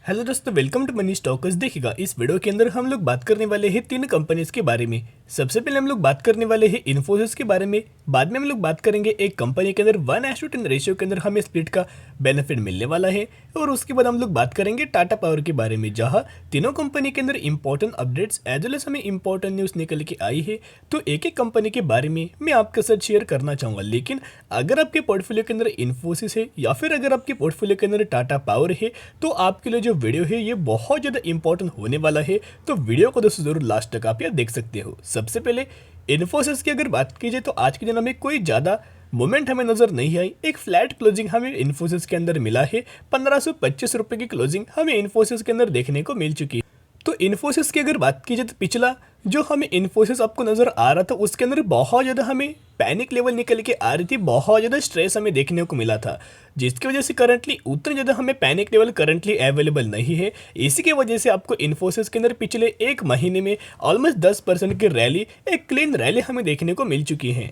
Hello दोस्तों, welcome to money stalkers. देखिएगा, इस वीडियो के अंदर हम लोग बात करने वाले हैं तीन कंपनीज के बारे में। सबसे पहले हम लोग बात करने वाले हैं इन्फोसिस के बारे में। बाद में हम लोग बात करेंगे एक कंपनी के अंदर 1:10 रेशियो के अंदर हमें स्प्लिट का बेनिफिट मिलने वाला है। और उसके बाद हम लोग बात करेंगे टाटा पावर के बारे में, जहाँ तीनों कंपनी के अंदर important updates as well as हमें इंपॉर्टेंट न्यूज़ निकल के आई है। तो एक एक कंपनी के बारे में मैं आपके साथ शेयर करना चाहूँगा। लेकिन अगर आपके पोर्टफोलियो के अंदर इन्फोसिस है या फिर अगर आपके पोर्टफोलियो के अंदर टाटा पावर है, तो आपके लिए जो वीडियो है ये बहुत ज़्यादा इंपॉर्टेंट होने वाला है। तो वीडियो को दोस्तों जरूर लास्ट तक आप यहाँ देख सकते हो। सबसे पहले इन्फोसिस की अगर बात की जाए तो आज के दिन हमें कोई ज़्यादा मोमेंट हमें नजर नहीं आई। एक फ्लैट क्लोजिंग हमें इन्फोसिस के अंदर मिला है। 1525 रुपये की क्लोजिंग हमें इन्फोसिस के अंदर देखने को मिल चुकी है। तो इन्फोसिस की अगर बात की जाए तो पिछला जो हमें इन्फोसिस आपको नज़र आ रहा था उसके अंदर बहुत ज़्यादा हमें पैनिक लेवल निकल के आ रही थी, बहुत ज़्यादा स्ट्रेस हमें देखने को मिला था, जिसकी वजह से करंटली उतने ज़्यादा हमें पैनिक लेवल करंटली अवेलेबल नहीं है। इसी की वजह से आपको इन्फोसिस के अंदर पिछले एक महीने में ऑलमोस्ट 10% की रैली, एक क्लीन रैली हमें देखने को मिल चुकी है।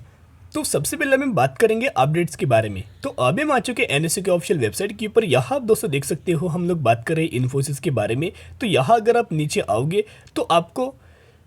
तो सबसे पहले हम बात करेंगे अपडेट्स के बारे में। तो अभी हम आ चुके एनएससी के ऑफिशियल वेबसाइट के ऊपर। यहाँ आप दोस्तों देख सकते हो हम लोग बात कर रहे हैं इन्फोसिस के बारे में। तो यहाँ अगर आप नीचे आओगे तो आपको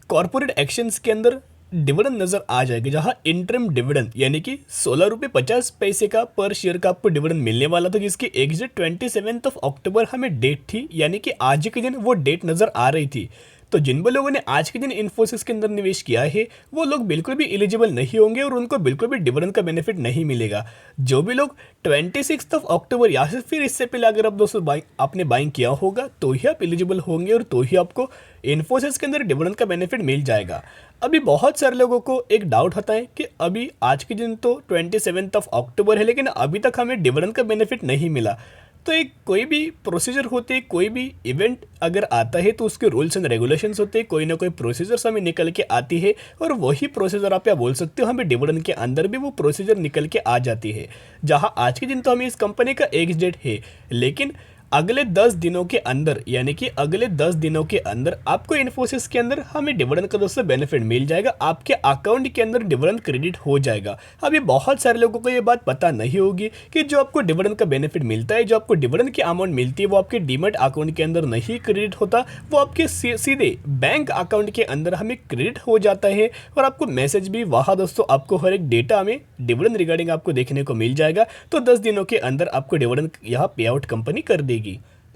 कॉर्पोरेट एक्शंस के अंदर डिविडेंड नजर आ जाएगा, जहाँ इंटरम डिविडेंड यानी कि 16 रुपये 50 पैसे का पर शेयर का आपको डिविडेंड मिलने वाला था, जिसकी एग्जिट 27 अक्टूबर हमें डेट थी, यानी कि आज के दिन वो डेट नजर आ रही थी। तो जिन भी लोगों ने आज के दिन इन्फोसिस के अंदर निवेश किया है वो लोग बिल्कुल भी एलिजिबल नहीं होंगे और उनको बिल्कुल भी डिविडेंड का बेनिफिट नहीं मिलेगा। जो भी लोग 26 अक्टूबर या फिर इससे पहले अगर आप दोस्तों आपने बाइंग किया होगा तो ही आप एलिजिबल होंगे और तो ही आपको इन्फोसिस के अंदर डिविडेंड का बेनिफिट मिल जाएगा। अभी बहुत सारे लोगों को एक डाउट होता है कि अभी आज के दिन तो 27 अक्टूबर है लेकिन अभी तक हमें डिविडेंड का बेनिफिट नहीं मिला। तो एक कोई भी प्रोसीजर होते हैं, कोई भी इवेंट अगर आता है तो उसके रूल्स एंड रेगुलेशंस होते हैं, कोई ना कोई प्रोसीजर्स हमें निकल के आती है और वही प्रोसीजर आप या बोल सकते हो हमें डिविडेंड के अंदर भी वो प्रोसीजर निकल के आ जाती है। जहां आज के दिन तो हमें इस कंपनी का एक्स डेट है, लेकिन अगले 10 दिनों के अंदर यानी कि अगले 10 दिनों के अंदर आपको इन्फोसिस के अंदर हमें डिविडेंड का दोस्तों बेनिफिट मिल जाएगा, आपके अकाउंट के अंदर डिविडेंड क्रेडिट हो जाएगा। अभी बहुत सारे लोगों को ये बात पता नहीं होगी कि जो आपको डिविडेंड का बेनिफिट मिलता है, जो आपको डिविडेंड की अमाउंट मिलती है वो आपके डीमैट अकाउंट के अंदर नहीं क्रेडिट होता, वो आपके सीधे बैंक अकाउंट के अंदर हमें क्रेडिट हो जाता है। और आपको मैसेज भी वहाँ दोस्तों आपको हर एक डेटा हमें डिविडेंड रिगार्डिंग आपको देखने को मिल जाएगा। तो 10 दिनों के अंदर आपको डिविडेंड यहाँ पे आउट कंपनी कर देगी।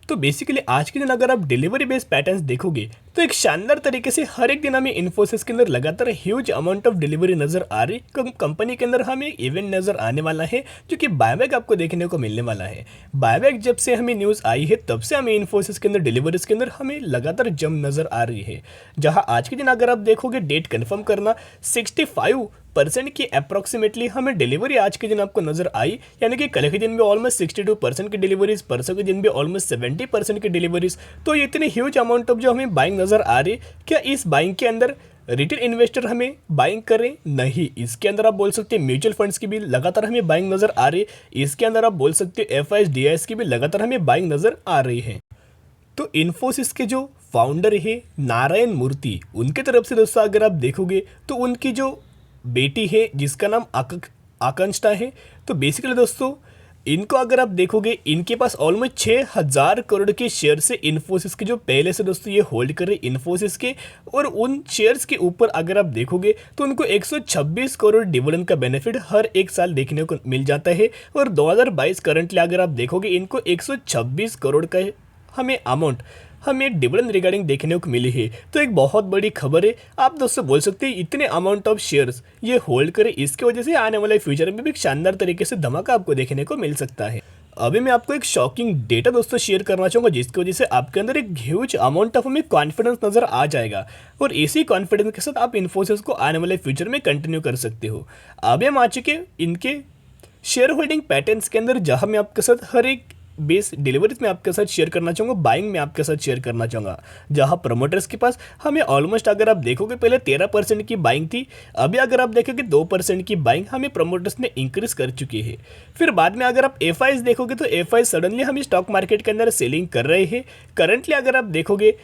तो बेसिकली आज के दिन अगर आप डिलीवरी बेस्ड पैटर्न्स देखोगे तो एक शानदार तरीके से हर एक दिन हमें इन्फोसिस के अंदर लगातार ह्यूज अमाउंट ऑफ डिलीवरी नजर आ रही। कंपनी के अंदर हमें एक इवेंट नजर आने वाला है जो कि बायबैक आपको देखने को मिलने वाला है। बायबैक जब से हमें न्यूज़ आई है तब से हमें इन्फोसिस के अंदर डिलीवरीज के अंदर हमें लगातार जम नजर आ रही है। जहाँ आज के दिन अगर आप देखोगे डेट कन्फर्म करना 65% की अप्रॉक्सीमेटली हमें डिलीवरी आज के दिन आपको नजर आई, यानी कि कल के दिन भी ऑलमोस्ट 62% की डिलीवरीज, परसों के दिन भी ऑलमोस्ट 70% की डिलीवरीज। तो ये इतनी ह्यूज अमाउंट ऑफ जो हमें बाइंग नजर आ रही, क्या इस बाइंग के अंदर रिटेल इन्वेस्टर हमें बाइंग करें? नहीं, इसके अंदर आप बोल सकते हैं म्यूचुअल फंड्स की भी लगातार हमें बाइंग नजर आ रही, इसके अंदर आप बोल सकते हो एफआईएस डीआईएस की भी लगातार हमें बाइंग नजर आ रही है। तो इन्फोसिस के जो फाउंडर है नारायण मूर्ति, उनके तरफ से दोस्तों अगर आप देखोगे तो उनकी जो बेटी है जिसका नाम आकांक्षा है, तो बेसिकली दोस्तों इनको अगर आप देखोगे इनके पास ऑलमोस्ट 6000 करोड़ के शेयर से इन्फोसिस के जो पहले से दोस्तों ये होल्ड कर रहे इन्फोसिस के, और उन शेयर्स के ऊपर अगर आप देखोगे तो उनको 126 करोड़ डिविडेंड का बेनिफिट हर एक साल देखने को मिल जाता है। और 2022 करंटली अगर आप देखोगे इनको 126 करोड़ का हमें अमाउंट हमें डिविडेंड रिगार्डिंग देखने को मिली है। तो एक बहुत बड़ी खबर है, आप दोस्तों बोल सकते हैं इतने अमाउंट ऑफ शेयर्स ये होल्ड करें, इसकी वजह से आने वाले फ्यूचर में भी एक शानदार तरीके से धमाका आपको देखने को मिल सकता है। अभी मैं आपको एक शॉकिंग डेटा दोस्तों शेयर करना चाहूँगा जिसकी वजह से आपके अंदर एक ह्यूज अमाउंट ऑफ हमें कॉन्फिडेंस नजर आ जाएगा, और इसी कॉन्फिडेंस के साथ आप इन्फोसिस को आने वाले फ्यूचर में कंटिन्यू कर सकते हो। अभी हम आ चुके इनके शेयर होल्डिंग पैटर्न्स के अंदर, जहाँ मैं आपके साथ हर एक बेस डिलीवरीज में आपके साथ शेयर करना चाहूँगा, बाइंग में आपके साथ शेयर करना चाहूँगा। जहाँ प्रमोटर्स के पास हमें ऑलमोस्ट अगर आप देखोगे पहले 13% की बाइंग थी, अभी अगर आप देखोगे 2% की बाइंग हमें प्रमोटर्स ने इंक्रीज कर चुकी है। फिर बाद में अगर आप एफआईएस देखोगे तो एफआईएस सडनली हम स्टॉक मार्केट के अंदर सेलिंग कर रहे हैं। करंटली अगर आप देखोगे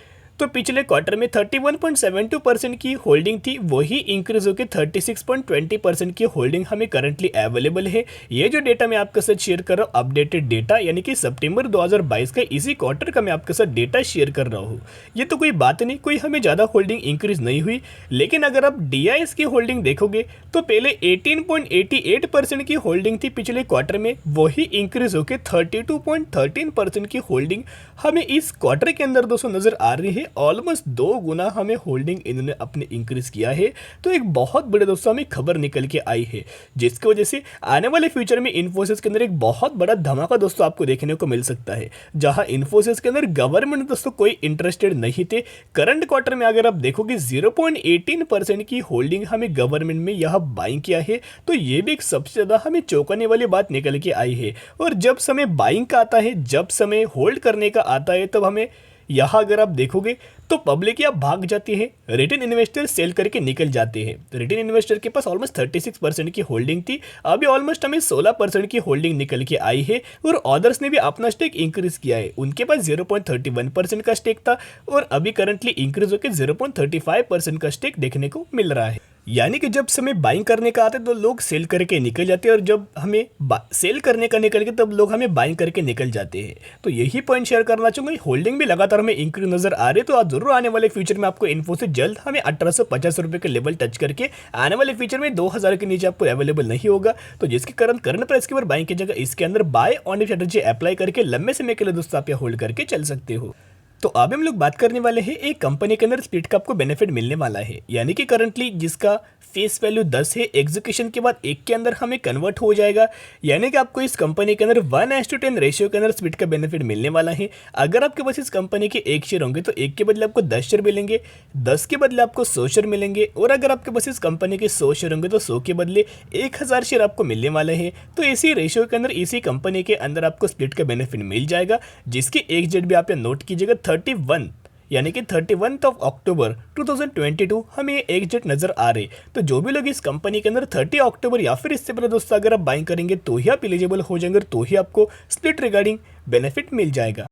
तो पिछले क्वार्टर में 31.72% की होल्डिंग थी, वही इंक्रीज होकर 36.20% की होल्डिंग हमें करंटली अवेलेबल है। ये जो डेटा मैं आपके साथ शेयर कर रहा हूँ अपडेटेड डेटा, यानी कि सितंबर 2022 का इसी क्वार्टर का मैं आपके साथ डेटा शेयर कर रहा हूँ। ये तो कोई बात नहीं, कोई हमें ज़्यादा होल्डिंग इंक्रीज नहीं हुई, लेकिन अगर आप DIS की होल्डिंग देखोगे तो पहले 18.88% की होल्डिंग थी पिछले क्वार्टर में, वही इंक्रीज होकर 32.13% की होल्डिंग हमें इस क्वार्टर के अंदर दोस्तों नजर आ रही है। ऑलमोस्ट 2 गुना हमें होल्डिंग इन्होंने अपने इंक्रीज किया है। तो एक बहुत बड़े दोस्तों हमें खबर निकल के आई है, जिसकी वजह से आने वाले फ्यूचर में इन्फोसिस के अंदर एक बहुत बड़ा धमाका दोस्तों आपको देखने को मिल सकता है। जहां इन्फोसिस के अंदर गवर्नमेंट दोस्तों कोई इंटरेस्टेड नहीं थे। करंट क्वार्टर में अगर आप देखोगे 0.18% की होल्डिंग हमें गवर्नमेंट में यह बाइंग किया है। तो ये भी एक सबसे ज्यादा हमें चौंकाने वाली बात निकल के आई है। और जब समय बाइंग का आता है, जब समय होल्ड करने का आता है, तब हमें यहाँ अगर आप देखोगे तो पब्लिक या भाग जाती है, रिटेल इन्वेस्टर सेल करके निकल जाते हैं। रिटेल इन्वेस्टर के पास ऑलमोस्ट 36% की होल्डिंग थी, अभी ऑलमोस्ट हमें 16% की होल्डिंग निकल के आई है। और अदर्स ने भी अपना स्टेक इंक्रीज किया है, उनके पास 0.31% का स्टेक था और अभी करंटली इंक्रीज होकर 0.35% का स्टेक देखने को मिल रहा है। यानी कि जब समय बाइंग करने का आता है तो लोग सेल करके निकल जाते हैं, और जब हमें सेल करने का निकल के तब लोग हमें बाइंग करके निकल जाते हैं। तो यही पॉइंट शेयर करना चाहूँगा। होल्डिंग भी लगातार हमें इंक्रीज नजर आ रही है। तो आज जरूर आने वाले फ्यूचर में आपको इन्फोसिस जल्द हमें 1850 रुपये के लेवल टच करके आने वाले फ्यूचर में 2000 के नीचे आपको अवेलेबल नहीं होगा। तो जिसके कारण करंट प्राइस के ऊपर बाइंग की जगह इसके अंदर बाय ऑन स्ट्रेटजी अप्लाई करके लंबे समय के लिए दोस्तों आप होल्ड करके चल सकते हो। तो अब हम लोग बात करने वाले हैं एक कंपनी के अंदर स्प्लिट का आपको बेनिफिट मिलने वाला है, यानी कि करंटली जिसका फेस वैल्यू 10 है, एग्जीक्यूशन के बाद 1 के अंदर हमें कन्वर्ट हो जाएगा। यानी कि आपको इस कंपनी के अंदर 1:10 रेशियो के अंदर स्प्लिट का बेनिफिट मिलने वाला है। अगर आपके पास इस कंपनी के 1 शेयर होंगे तो 1 के बदले आपको 10 शेयर मिलेंगे, 10 के बदले आपको 100 शेयर मिलेंगे, और अगर आपके पास इस कंपनी के 100 शेयर होंगे तो 100 के बदले 1000 शेयर आपको मिलने वाले हैं। तो इसी रेशियो के अंदर इसी कंपनी के अंदर आपको स्प्लिट का बेनिफिट मिल जाएगा, जिसकी एक डेट भी आप नोट कीजिएगा 31, यानी कि 31 अक्टूबर 2022 हमें एक डेट नजर आ रही। तो जो भी लोग इस कंपनी के अंदर 30 अक्टूबर या फिर इससे पहले दोस्तों अगर आप बाइंग करेंगे तो ही आप एलिजिबल हो जाएंगे, तो ही आपको स्प्लिट रिगार्डिंग बेनिफिट मिल जाएगा।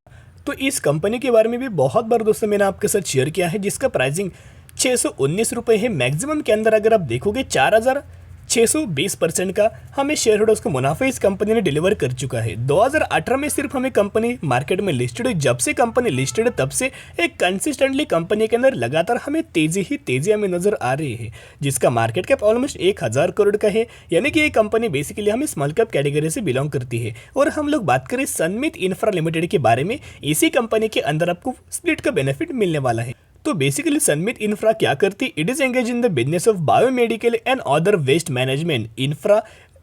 तो इस कंपनी के बारे में भी बहुत बार दोस्तों मैंने आपके साथ शेयर किया है, जिसका प्राइसिंग 619 रुपये है। मैक्सिमम के अंदर अगर आप देखोगे 4620% का हमें शेयर होल्डर्स को मुनाफा इस कंपनी ने डिलीवर कर चुका है। 2018 में सिर्फ हमें कंपनी मार्केट में लिस्टेड है। जब से कंपनी लिस्टेड है तब से एक कंसिस्टेंटली कंपनी के अंदर लगातार हमें तेजी हमें नजर आ रही है, जिसका मार्केट कैप ऑलमोस्ट 1000 करोड़ का है। यानी कि ये कंपनी बेसिकली हमें स्मॉल कैप कैटेगरी से बिलोंग करती है। और हम लोग बात करें सनमित इंफ्रा लिमिटेड के बारे में, इसी कंपनी के अंदर आपको स्प्लिट का बेनिफिट मिलने वाला है। तो बेसिकली सनमित इंफ्रा क्या करती? It is engage in the business of biomedical and other waste management, infra,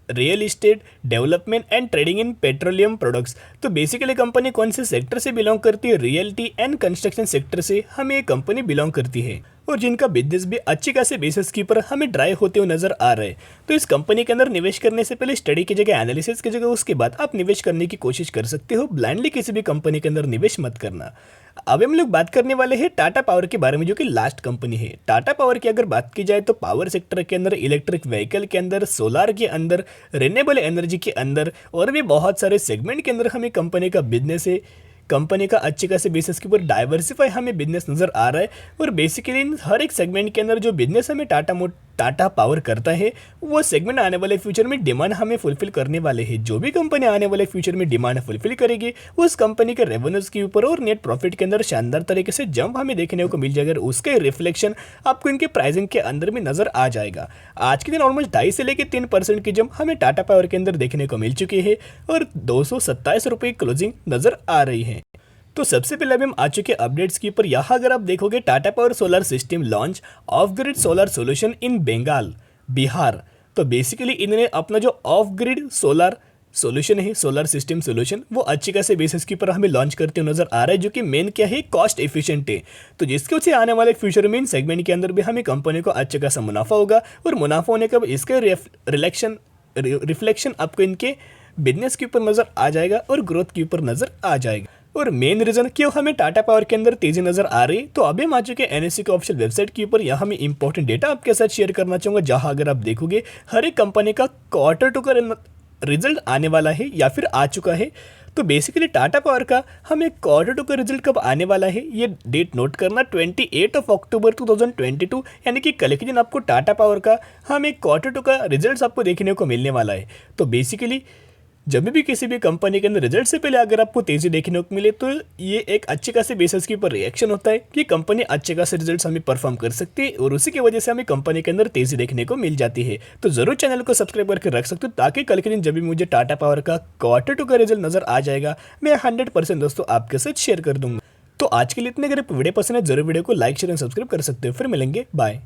real estate development and trading in petroleum products. तो बेसिकली कंपनी कौन से सेक्टर से बिलोंग करती है? रियल्टी एंड कंस्ट्रक्शन सेक्टर से हमें ये कंपनी बिलोंग करती है, और जिनका बिजनेस भी अच्छी खासी बेसिस के ऊपर हमें ड्राई होते हुए नजर आ रहे हैं। तो इस कंपनी के अंदर निवेश करने से पहले स्टडी की जगह, एनालिसिस की जगह, उसके बाद आप निवेश करने की कोशिश कर सकते हो। ब्लाइंडली किसी भी कंपनी के अंदर निवेश मत करना। अब हम लोग बात करने वाले हैं टाटा पावर के बारे में, जो कि लास्ट कंपनी है। टाटा पावर की अगर बात की जाए तो पावर सेक्टर के अंदर, इलेक्ट्रिक व्हीकल के अंदर, सोलार के अंदर, रिन्यूएबल एनर्जी के अंदर और भी बहुत सारे सेगमेंट के अंदर हमें कंपनी का बिजनेस है। कंपनी का अच्छे खासे बिजनेस के ऊपर डाइवर्सिफाई हमें बिजनेस नजर आ रहा है। और बेसिकली इन हर एक सेगमेंट के अंदर जो बिजनेस हमें टाटा पावर करता है, वो सेगमेंट आने वाले फ्यूचर में डिमांड हमें फुलफिल करने वाले हैं। जो भी कंपनी आने वाले फ्यूचर में डिमांड फुलफिल करेगी, उस कंपनी के रेवेन्यूज के ऊपर और नेट प्रॉफिट के अंदर शानदार तरीके से जंप हमें देखने को मिल जाएगा। उसके रिफ्लेक्शन आपको इनके प्राइसिंग के अंदर भी नजर आ जाएगा। आज के दिन ऑलमोस्ट 2.5 से लेकर 3% की जंप हमें टाटा पावर के अंदर देखने को मिल चुकी है, और 227 रुपये क्लोजिंग नजर आ रही है। तो सबसे पहले अभी हम आ चुके अपडेट्स के ऊपर। यहाँ अगर आप देखोगे Tata power solar system launch off grid solar solution in Bengal, Bihar. तो बेसिकली इन्होंने अपना जो ऑफ ग्रिड सोलर सोल्यूशन है, सोलर सिस्टम सोल्यूशन, वो अच्छी खासे बेसिस के ऊपर हमें लॉन्च करते हुए नजर आ रहा है, जो कि मेन क्या है, कॉस्ट एफिशिएंट है। तो जिसके वजह से आने वाले फ्यूचर में इन सेगमेंट के अंदर भी हमें कंपनी को अच्छा खासा मुनाफा होगा, और मुनाफा होने का इसका रिफ्लेक्शन आपको इनके बिजनेस के ऊपर नजर आ जाएगा और ग्रोथ के ऊपर नजर आ जाएगा। और मेन रीजन क्यों हमें टाटा पावर के अंदर तेजी नजर आ रही है, तो अभी हम आ चुके NSE के ऑफिशियल वेबसाइट के ऊपर। यहाँ मैं इंपॉर्टेंट डेटा आपके साथ शेयर करना चाहूँगा, जहाँ अगर आप देखोगे हर एक कंपनी का क्वार्टर टू का रिजल्ट आने वाला है या फिर आ चुका है। तो बेसिकली टाटा पावर का हमें क्वार्टर टू का रिजल्ट कब आने वाला है ये डेट नोट करना, 28 अक्टूबर 2022, यानी कि कल के दिन आपको टाटा पावर का हमें क्वार्टर टू का रिजल्ट आपको देखने को मिलने वाला है। तो बेसिकली जब भी किसी भी कंपनी के अंदर रिजल्ट से पहले अगर आपको तेज़ी देखने को मिले तो ये एक अच्छे खासे बेसिस के ऊपर रिएक्शन होता है कि कंपनी अच्छे खासे रिजल्ट्स हमें परफॉर्म कर सकती है और उसी की वजह से हमें कंपनी के अंदर तेज़ी देखने को मिल जाती है। तो ज़रूर चैनल को सब्सक्राइब करके रख सकते हो ताकि कल के दिन जब भी मुझे टाटा पावर का क्वार्टर टू का रिजल्ट नज़र आ जाएगा मैं 100% दोस्तों आपके साथ शेयर कर दूंगा। तो आज के लिए इतने, अगर वीडियो पसंद है जरूर वीडियो को लाइक शेयर एंड सब्सक्राइब कर सकते हो। फिर मिलेंगे, बाय।